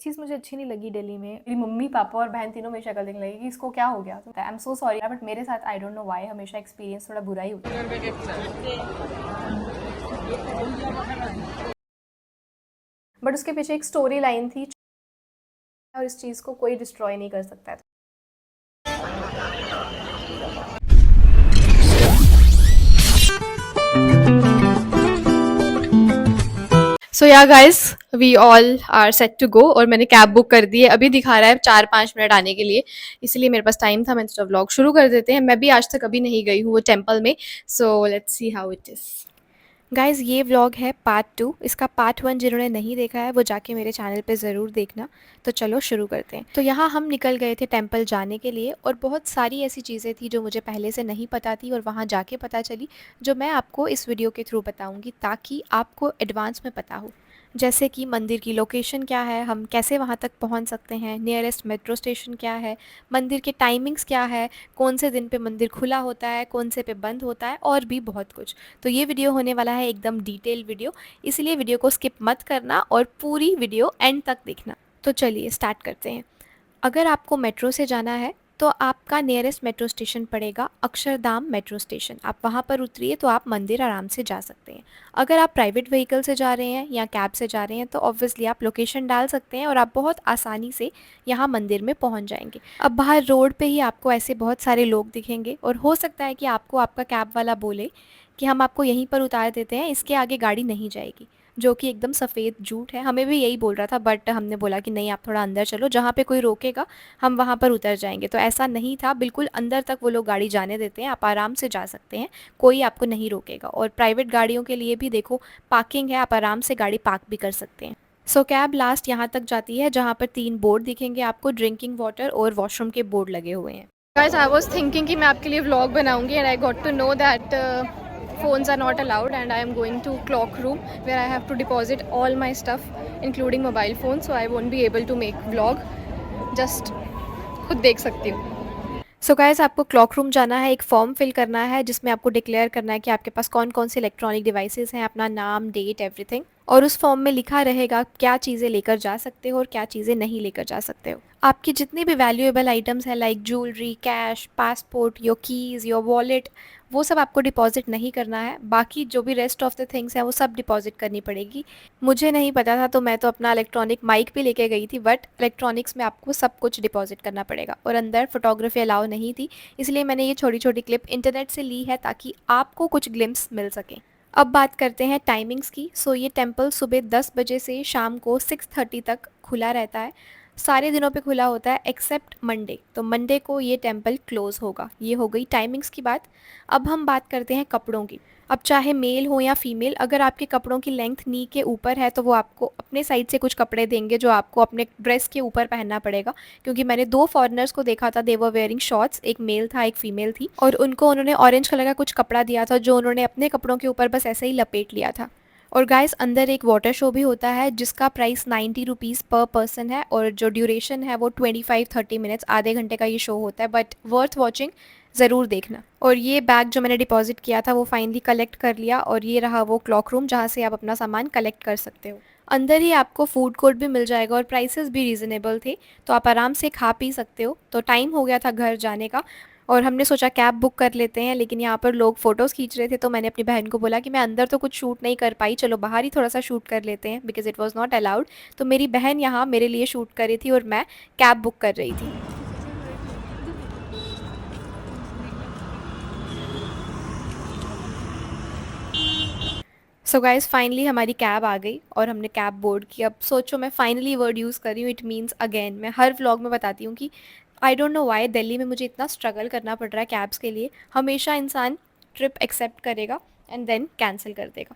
चीज़ मुझे अच्छी नहीं लगी दिल्ली में, मेरी मम्मी पापा और बहन तीनों मेरी शक्ल देखने लगी कि इसको क्या हो गया। तो I am so sorry, but मेरे साथ आई डोंट नो व्हाई हमेशा एक्सपीरियंस थोड़ा बुरा ही होता है। बट उसके पीछे एक स्टोरी लाइन थी और इस चीज़ को कोई डिस्ट्रॉय नहीं कर सकता है। So yeah guys, we all are set to go और मैंने कैब बुक कर दी है। अभी दिखा रहा है 4-5 मिनट आने के लिए, इसलिए मेरे पास टाइम था। मैं तो व्लॉग शुरू कर देते हैं। मैं भी आज तक अभी नहीं गई हूँ वो टेम्पल में, so let's see how it is. Guys, ये व्लॉग है पार्ट 2। इसका पार्ट 1 जिन्होंने नहीं देखा है वो जाके मेरे चैनल पे ज़रूर देखना। तो चलो शुरू करते हैं। तो यहाँ हम निकल गए थे टेंपल जाने के लिए और बहुत सारी ऐसी चीज़ें थी जो मुझे पहले से नहीं पता थी और वहाँ जाके पता चली, जो मैं आपको इस वीडियो के थ्रू बताऊँगी ताकि आपको एडवांस में पता हो। जैसे कि मंदिर की लोकेशन क्या है, हम कैसे वहाँ तक पहुँच सकते हैं, नियरेस्ट मेट्रो स्टेशन क्या है, मंदिर के टाइमिंग्स क्या है, कौन से दिन पे मंदिर खुला होता है, कौन से पे बंद होता है, और भी बहुत कुछ। तो ये वीडियो होने वाला है एकदम डिटेल वीडियो, इसलिए वीडियो को स्किप मत करना और पूरी वीडियो एंड तक देखना। तो चलिए स्टार्ट करते हैं। अगर आपको मेट्रो से जाना है तो आपका नियरेस्ट मेट्रो स्टेशन पड़ेगा अक्षरधाम मेट्रो स्टेशन। आप वहाँ पर उतरिए तो आप मंदिर आराम से जा सकते हैं। अगर आप प्राइवेट व्हीकल से जा रहे हैं या कैब से जा रहे हैं तो ऑब्वियसली आप लोकेशन डाल सकते हैं और आप बहुत आसानी से यहाँ मंदिर में पहुँच जाएंगे। अब बाहर रोड पे ही आपको ऐसे बहुत सारे लोग दिखेंगे और हो सकता है कि आपको आपका कैब वाला बोले कि हम आपको यहीं पर उतार देते हैं, इसके आगे गाड़ी नहीं जाएगी, जो कि एकदम सफ़ेद झूठ है। हमें भी यही बोल रहा था, बट हमने बोला कि नहीं, आप थोड़ा अंदर चलो, जहाँ पे कोई रोकेगा हम वहाँ पर उतर जाएंगे। तो ऐसा नहीं था, बिल्कुल अंदर तक वो लोग गाड़ी जाने देते हैं, आप आराम से जा सकते हैं, कोई आपको नहीं रोकेगा। और प्राइवेट गाड़ियों के लिए भी देखो पार्किंग है, आप आराम से गाड़ी पार्क भी कर सकते हैं। सो कैब लास्ट यहाँ तक जाती है जहाँ पर 3 बोर्ड दिखेंगे आपको, ड्रिंकिंग वाटर और वॉशरूम के बोर्ड लगे हुए हैं। गाइस, आई वाज थिंकिंग कि मैं आपके लिए व्लॉग बनाऊंगी and I got to know that phones are not allowed and I am going to clock room where I have to deposit all my stuff including mobile phone, so I won't be able to make vlog. Just खुद देख सकती हूँ। So guys, आपको clock room जाना है, एक form fill करना है जिसमें आपको डिक्लेयर करना है कि आपके पास कौन कौन से इलेक्ट्रॉनिक डिवाइसेस हैं, अपना नाम, डेट, एवरीथिंग। और उस फॉर्म में लिखा रहेगा क्या चीज़ें लेकर जा सकते हो और क्या चीज़ें नहीं लेकर जा सकते हो। आपकी जितनी भी वैल्यूएबल आइटम्स हैं like jewellery, cash, passport, your keys, your wallet, वो सब आपको डिपॉजिट नहीं करना है। बाकी जो भी रेस्ट ऑफ द थिंग्स हैं वो सब डिपॉजिट करनी पड़ेगी। मुझे नहीं पता था तो मैं तो अपना इलेक्ट्रॉनिक माइक भी लेके गई थी, बट इलेक्ट्रॉनिक्स में आपको सब कुछ डिपॉजिट करना पड़ेगा। और अंदर फोटोग्राफी अलाउ नहीं थी, इसलिए मैंने ये छोटी छोटी क्लिप इंटरनेट से ली है ताकि आपको कुछ ग्लिम्स मिल सकें। अब बात करते हैं टाइमिंग्स की। सो ये टेम्पल सुबह 10 बजे से शाम को 6:30 तक खुला रहता है। सारे दिनों पे खुला होता है एक्सेप्ट मंडे, तो मंडे को ये टेम्पल क्लोज़ होगा। ये हो गई टाइमिंग्स की बात। अब हम बात करते हैं कपड़ों की। अब चाहे मेल हो या फीमेल, अगर आपके कपड़ों की लेंथ नी के ऊपर है तो वो आपको अपने साइड से कुछ कपड़े देंगे जो आपको अपने ड्रेस के ऊपर पहनना पड़ेगा। क्योंकि मैंने 2 फॉरेनर्स को देखा था, दे वर वेयरिंग शॉर्ट्स, एक मेल था एक फीमेल थी, और उनको उन्होंने ऑरेंज कलर का कुछ कपड़ा दिया था जो उन्होंने अपने कपड़ों के ऊपर बस ऐसे ही लपेट लिया था। और गाइस, अंदर एक वाटर शो भी होता है जिसका प्राइस 90 रुपीज़ पर पर्सन है और जो ड्यूरेशन है वो 25-30 मिनट्स, आधे घंटे का ये शो होता है, बट वर्थ वॉचिंग, ज़रूर देखना। और ये बैग जो मैंने डिपॉजिट किया था वो फाइनली कलेक्ट कर लिया और ये रहा वो क्लॉक रूम जहाँ से आप अपना सामान कलेक्ट कर सकते हो। अंदर ही आपको फूड कोर्ट भी मिल जाएगा और प्राइसेस भी रीज़नेबल थे, तो आप आराम से खा पी सकते हो। तो टाइम हो गया था घर जाने का और हमने सोचा कैब बुक कर लेते हैं, लेकिन यहाँ पर लोग फ़ोटोज़ खींच रहे थे तो मैंने अपनी बहन को बोला कि मैं अंदर तो कुछ शूट नहीं कर पाई, चलो बाहर ही थोड़ा सा शूट कर लेते हैं, because it was not allowed. तो मेरी बहन यहाँ मेरे लिए शूट कर रही थी और मैं कैब बुक कर रही थी। सो गाइस, फाइनली हमारी कैब आ गई और हमने कैब बोर्ड की। अब सोचो, मैं फाइनली वर्ड यूज़ कर रही हूँ, इट मीन्स अगेन। मैं हर व्लॉग में बताती हूँ कि I don't know why Delhi में मुझे इतना स्ट्रगल करना पड़ रहा है कैब्स के लिए। हमेशा इंसान ट्रिप एक्सेप्ट करेगा एंड देन कैंसिल कर देगा।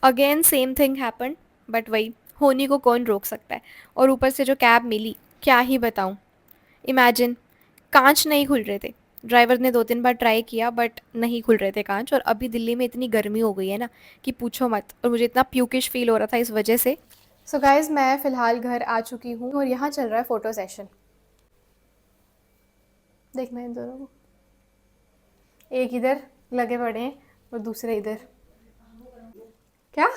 Again same thing happen, but वही, होने को कौन रोक सकता है। और ऊपर से जो कैब मिली, क्या ही बताऊँ। इमेजिन, कांच नहीं खुल रहे थे। ड्राइवर ने 2-3 बार ट्राई किया बट नहीं खुल रहे थे कांच। और अभी दिल्ली में इतनी गर्मी हो गई है ना कि पूछो मत, और मुझे इतना प्यूकिश फील हो रहा था इस वजह से। सो गाइज, मैं फ़िलहाल घर आ चुकी हूँ और यहाँ चल रहा है फ़ोटो सेशन। देखना इन दोनों को, एक इधर लगे पड़े हैं और दूसरे इधर। क्या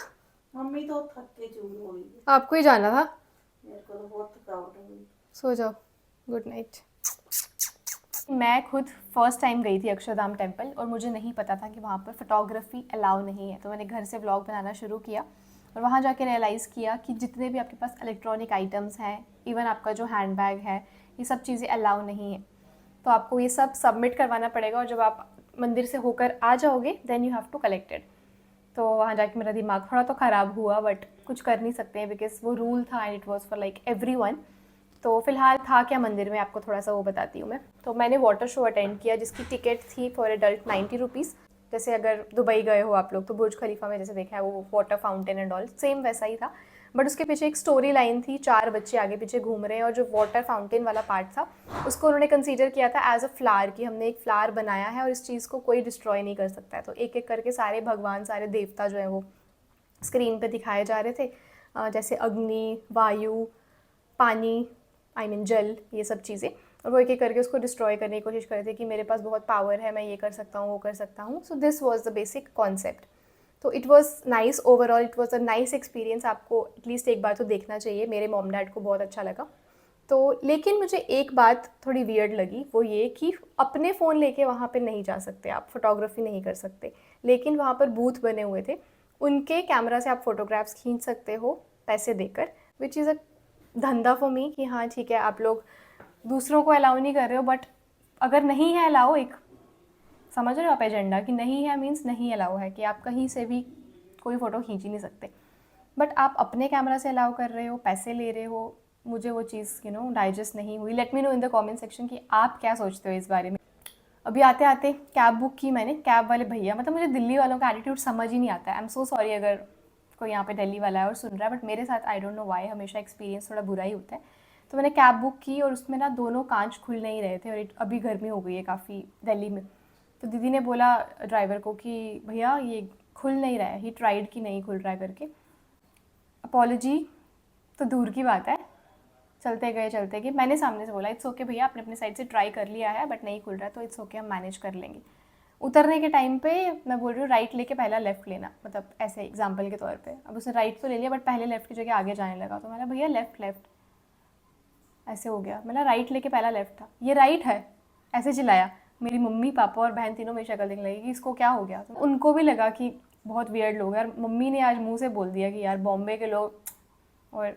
मम्मी तो थक के चूर हो गई। आपको ही जाना था? मेरे करो, बहुत थकावट है मुझे। सो जाओ, गुड नाइट। मैं खुद फर्स्ट टाइम गई थी अक्षरधाम टेम्पल और मुझे नहीं पता था कि वहाँ पर फोटोग्राफी अलाउ नहीं है, तो मैंने घर से व्लॉग बनाना शुरू किया और वहाँ जाके रियलाइज़ किया कि जितने भी आपके पास इलेक्ट्रॉनिक आइटम्स हैं, इवन आपका जो हैंड बैग है, ये सब चीज़ें अलाउ नहीं है। तो आपको ये सब सबमिट करवाना पड़ेगा और जब आप मंदिर से होकर आ जाओगे then you have to collect it. तो वहाँ जाके मेरा दिमाग थोड़ा तो ख़राब हुआ, बट कुछ कर नहीं सकते हैं बिकॉज वो रूल था and it was for like everyone. तो फिलहाल था क्या मंदिर में, आपको थोड़ा सा वो बताती हूँ मैं। तो मैंने वाटर शो अटेंड किया जिसकी टिकट थी फॉर एडल्ट 90 रुपीज़। जैसे अगर दुबई गए हो आप लोग तो बुर्ज खलीफा में जैसे देखा है वो water fountain and all, same वैसा ही था। बट उसके पीछे एक स्टोरी लाइन थी, 4 बच्चे आगे पीछे घूम रहे हैं और जो वाटर फाउंटेन वाला पार्ट था उसको उन्होंने कंसीडर किया था एज अ फ्लावर, कि हमने एक फ्लावर बनाया है और इस चीज़ को कोई डिस्ट्रॉय नहीं कर सकता है। तो एक एक करके सारे भगवान, सारे देवता जो हैं वो स्क्रीन पे दिखाए जा रहे थे, जैसे अग्नि, वायु, पानी, आई मीन जल, ये सब चीज़ें। और वो एक एक करके उसको डिस्ट्रॉय करने की कोशिश कर रहे थे कि मेरे पास बहुत पावर है, मैं ये कर सकता हूँ, वो कर सकता हूँ। So this was the basic concept. तो it was nice overall, it was a nice experience. आपको एटलीस्ट एक बार तो देखना चाहिए, मेरे मॉम डैड को बहुत अच्छा लगा। तो लेकिन मुझे एक बात थोड़ी वियर्ड लगी, वो ये कि अपने फ़ोन लेके वहाँ पे नहीं जा सकते आप, फोटोग्राफी नहीं कर सकते। लेकिन वहाँ पर बूथ बने हुए थे, उनके कैमरा से आप फोटोग्राफ्स खींच सकते हो पैसे देकर, विच इज़ अ धंधा फॉर मी कि हाँ ठीक है आप लोग दूसरों को अलाउ नहीं कर रहे हो, बट अगर नहीं है अलाउ, एक समझ रहे हो आप एजेंडा कि नहीं है मीन्स नहीं अलाउ है, कि आप कहीं से भी कोई फ़ोटो खींच ही नहीं सकते। बट आप अपने कैमरा से अलाउ कर रहे हो, पैसे ले रहे हो। मुझे वो चीज़ डाइजेस्ट नहीं हुई। Let me know in the comment section कि आप क्या सोचते हो इस बारे में। अभी आते आते कैब बुक की मैंने, कैब वाले भैया, मतलब मुझे दिल्ली वालों का एटीट्यूड समझ ही नहीं आता है। आई एम सो सॉरी अगर कोई यहाँ पे दिल्ली वाला है और सुन रहा है, बट मेरे साथ आई डोंट नो वाई हमेशा एक्सपीरियंस थोड़ा बुरा ही होता है। तो मैंने कैब बुक की और उसमें ना दोनों कांच खुल नहीं रहे थे और अभी गर्मी हो गई है काफ़ी दिल्ली में। तो दीदी ने बोला ड्राइवर को कि भैया ये खुल नहीं रहा है, ही ट्राइड कि नहीं खुल रहा है करके। अपॉलॉजी तो दूर की बात है, चलते गए मैंने सामने से बोला इट्स ओके भैया, आपने अपनी साइड से ट्राई कर लिया है बट नहीं खुल रहा है तो इट्स ओके, हम मैनेज कर लेंगे। उतरने के टाइम पे मैं बोल रही हूँ राइट लेके पहला लेफ्ट लेना, मतलब ऐसे एग्जाम्पल के तौर पे। अब उसने राइट तो ले लिया बट पहले लेफ्ट की जगह आगे जाने लगा, तो मैंने भैया लेफ्ट लेफ्ट, ऐसे हो गया। मैंने राइट लेके पहला लेफ्ट था, ये राइट है, ऐसे चिल्लाया। मेरी मम्मी पापा और बहन तीनों मेरी शक्ल देखने लगी कि इसको क्या हो गया। तो उनको भी लगा कि बहुत वियर्ड लोग हैं, और मम्मी ने आज मुंह से बोल दिया कि यार बॉम्बे के लोग, और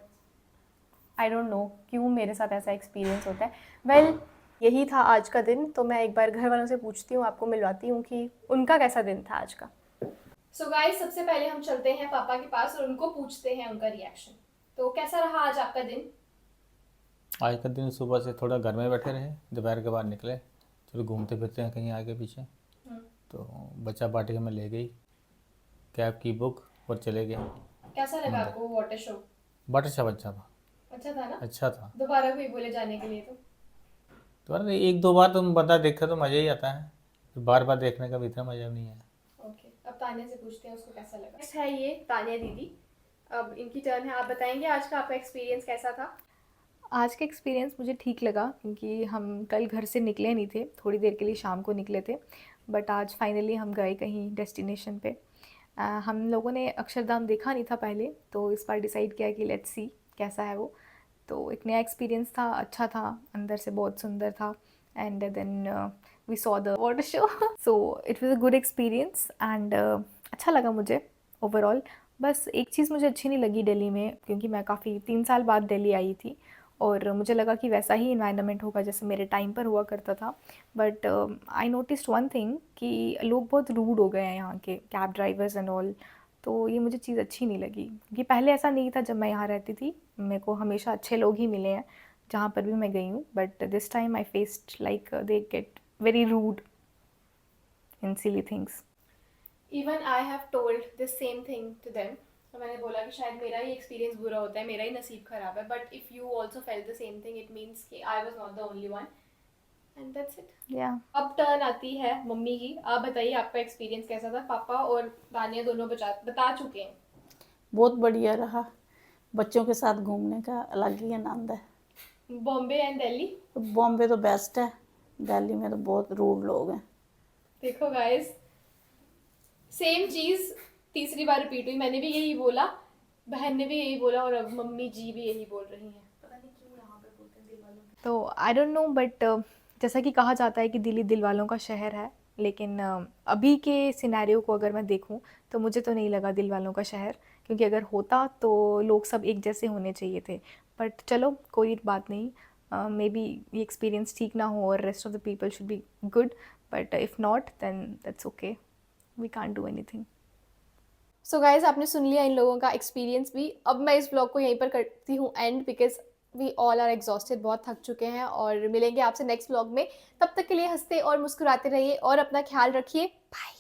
आई डोंट नो क्यों मेरे साथ ऐसा एक्सपीरियंस होता है। वेल यही था आज का दिन। तो मैं एक बार घर वालों से पूछती हूँ, आपको मिलवाती हूँ कि उनका कैसा दिन था आज का। सो गाइस सबसे पहले हम चलते हैं पापा के पास और उनको पूछते हैं उनका रिएक्शन। तो कैसा रहा आज आपका दिन? आज का दिन सुबह से थोड़ा घर में बैठे रहे, दोपहर के बाद निकले, चलो घूमते फिरते हैं कहीं आगे पीछे। तो बच्चा पार्टी हमें ले गई, कैब की बुक और चले गए कैसा लगा मंदिर। आपको वाटर शो? बट अच्छा बच्चा था, अच्छा था ना? अच्छा था। दोबारा भी बोले जाने के लिए तो अरे एक दो बार तुम बंदा देखते तो मज़ा ही आता है, फिर बार बार देखने का भी इतना मज़ा नहीं है। ओके, अब तानिया से पूछते हैं उसको कैसा लगा। नेक्स्ट है ये तानिया दीदी, अब इनकी टर्न है। आप बताएंगे आज का आपका एक्सपीरियंस कैसा था? आज का एक्सपीरियंस मुझे ठीक लगा क्योंकि हम कल घर से निकले नहीं थे, थोड़ी देर के लिए शाम को निकले थे, बट आज फाइनली हम गए कहीं डेस्टिनेशन पे। हम लोगों ने अक्षरधाम देखा नहीं था पहले, तो इस बार डिसाइड किया कि लेट्स सी कैसा है वो। तो एक नया एक्सपीरियंस था, अच्छा था, अंदर से बहुत सुंदर था। And then we saw the water show so it was a good experience and अच्छा लगा मुझे ओवरऑल। बस एक चीज़ मुझे अच्छी नहीं लगी दिल्ली में, क्योंकि मैं काफ़ी 3 साल बाद दिल्ली आई थी और मुझे लगा कि वैसा ही इन्वायरमेंट होगा जैसे मेरे टाइम पर हुआ करता था। But I noticed one thing कि लोग बहुत रूड हो गए हैं यहाँ के कैब ड्राइवर्स एंड ऑल। तो ये मुझे चीज़ अच्छी नहीं लगी क्योंकि पहले ऐसा नहीं था जब मैं यहाँ रहती थी, मेरे को हमेशा अच्छे लोग ही मिले हैं जहाँ पर भी मैं गई हूँ। But this time I faced like they get very rude in silly things. Even I have told this same thing to them. तो मैंने बोला कि शायद मेरा ही एक्सपीरियंस बुरा होता है, मेरा ही नसीब ख़राब है, but if you also felt the same thing it means कि I was not the only one and that's it. या अब टर्न आती है मम्मी की। आप बताइए आपका एक्सपीरियंस कैसा था? पापा और दानिया दोनों बता चुके हैं। बहुत बढ़िया रहा, बच्चों के साथ घूमने का अलग ही आनंद है। बॉम्बे एंड दिल्ली? बॉम्बे तो बेस्ट है, दिल्ली में तो बहुत रूड लोग हैं। देखो गाइस, सेम चीज़ तीसरी बार रिपीट हुई। मैंने भी यही बोला, बहन ने भी यही बोला और अब मम्मी जी भी यही बोल रही हैं। तो आई डोंट नो बट जैसा कि कहा जाता है कि दिल्ली दिल वालों का शहर है, लेकिन अभी के सिनेरियो को अगर मैं देखूं तो मुझे तो नहीं लगा दिल वालों का शहर, क्योंकि अगर होता तो लोग सब एक जैसे होने चाहिए थे। बट चलो कोई बात नहीं, मे बी ये एक्सपीरियंस ठीक ना हो और rest of the people should be good, but if not then that's okay, we can't do anything. So guys आपने सुन लिया इन लोगों का एक्सपीरियंस भी। अब मैं इस ब्लॉग को यहीं पर करती हूँ and, because we all are exhausted, बहुत थक चुके हैं। और मिलेंगे आपसे नेक्स्ट ब्लॉग में, तब तक के लिए हंसते और मुस्कुराते रहिए और अपना ख्याल रखिए। बाय।